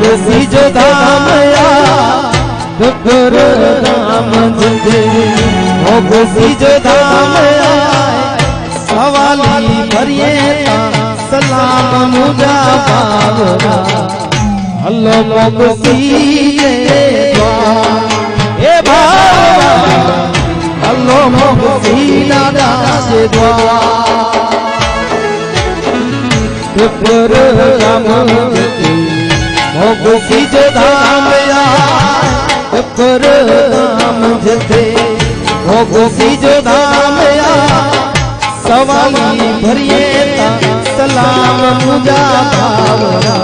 मोगसी जो धाम या डगर धाम जते मोगसी जो धाम या सवाली भरिए सलाम मुझा बावरा हल्लो मोगसी ए बावरा हल्लो मोगसी दादा से डगर धाम जते मोगसी जो धाम या डगर धाम जते मोगसी जो धाम या सवाली भरिए सलाम मुझा बावरा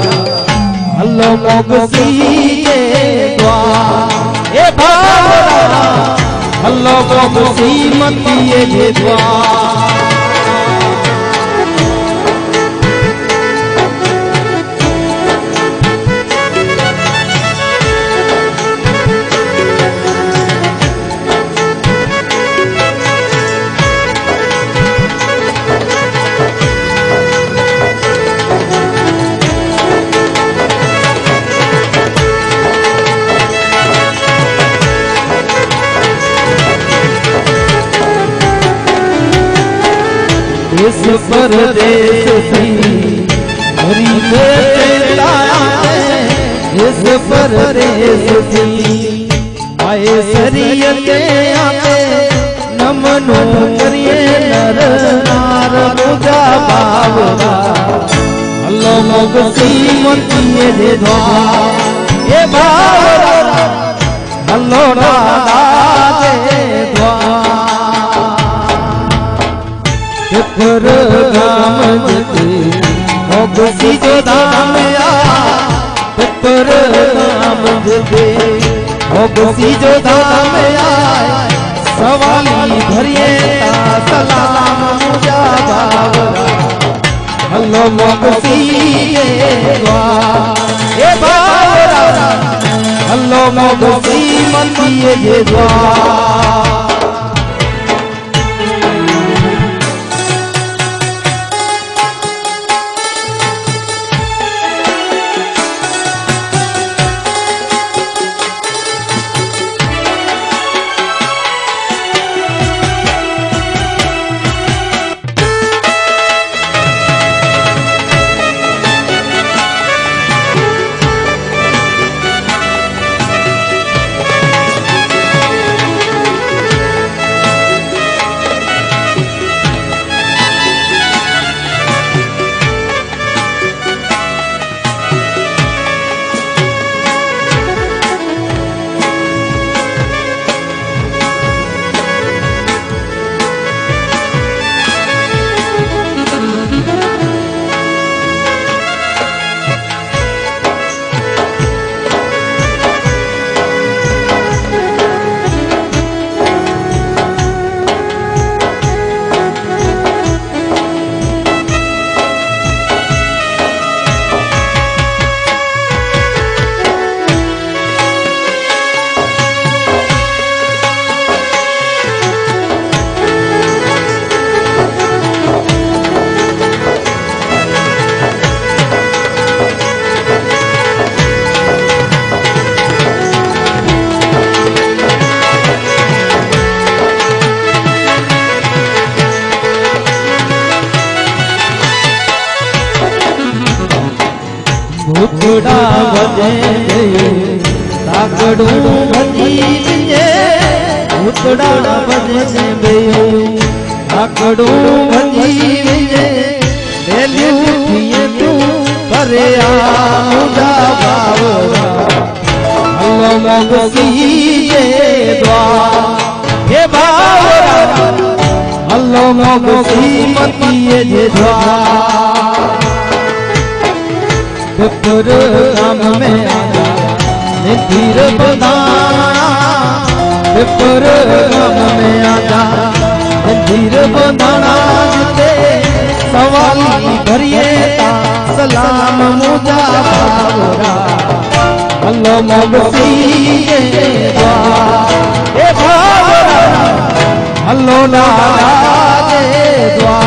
हल्लो मोगसी द्वार ए बावरा हल्लो मोगसी मतिए जे द्वार इस परदेश से हरी लाया है इस परदेश से आए शरीयते आते नमनो करिए नर नार मुझा बावरा हल्लो मोगसी मतिए जे द्वार ए बावरा हल्लो दादा जे द्वार डगर धाम जते मोगसी जो धाम या डगर धाम जते मोगसी जो धाम या सवाली भरिए सलाम मुझा बावरा हल्लो मोगसी ए बावरा हल्लो मोगसी मतिए जे द्वार भूतड़ा बजे ताकड़ू भजी विजे भूतड़ा बजे बेयो ताकड़ू भजी विजे बेली उठिए तू करे मुझा बावरा हल्लो मोगसी द्वार हे बावरा हल्लो मोगसी मतिए जे द्वार डगर धाम में आजा धीर बंधाना डगर धाम में आजा धीर बंधाना जिते सवाली भरिए सलाम मुझा बावरा हल्लो मोगसी द्वार हे बावरा हल्लो दादा जे द्वार